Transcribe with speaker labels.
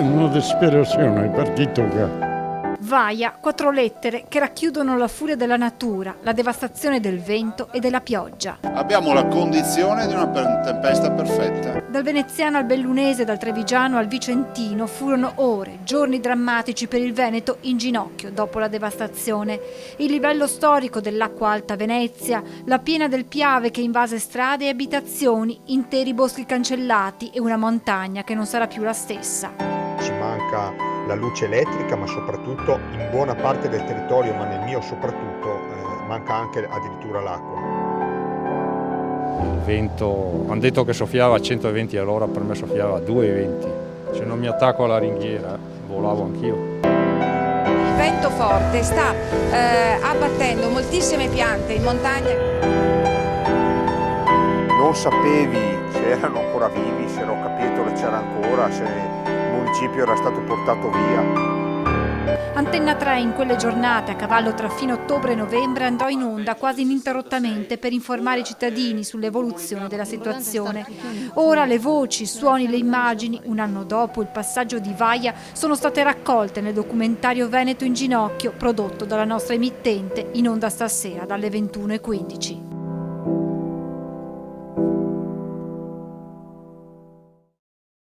Speaker 1: una disperazione perché tocca.
Speaker 2: Vaia, 4 lettere che racchiudono la furia della natura, la devastazione del vento e della pioggia.
Speaker 3: Abbiamo la condizione di una tempesta perfetta.
Speaker 2: Dal veneziano al bellunese, dal trevigiano al vicentino furono ore, giorni drammatici per il Veneto in ginocchio dopo la devastazione. Il livello storico dell'acqua alta Venezia, la piena del Piave che invase strade e abitazioni, interi boschi cancellati e una montagna che non sarà più la stessa.
Speaker 4: Ci manca la luce elettrica, ma soprattutto in buona parte del territorio, ma nel mio soprattutto, manca anche addirittura l'acqua.
Speaker 5: Il vento, hanno detto che soffiava a 120 all'ora, per me soffiava a 220. Se non mi attacco alla ringhiera, volavo anch'io.
Speaker 6: Il vento forte sta abbattendo moltissime piante in montagna.
Speaker 7: Non sapevi se erano ancora vivi, se Rocca Pietro c'era ancora, se il municipio era stato portato via.
Speaker 2: Antenna 3 in quelle giornate, a cavallo tra fine ottobre e novembre, andò in onda quasi ininterrottamente per informare i cittadini sull'evoluzione della situazione. Ora le voci, i suoni, le immagini, un anno dopo il passaggio di Vaia, sono state raccolte nel documentario Veneto in ginocchio, prodotto dalla nostra emittente, in onda stasera dalle 21:15.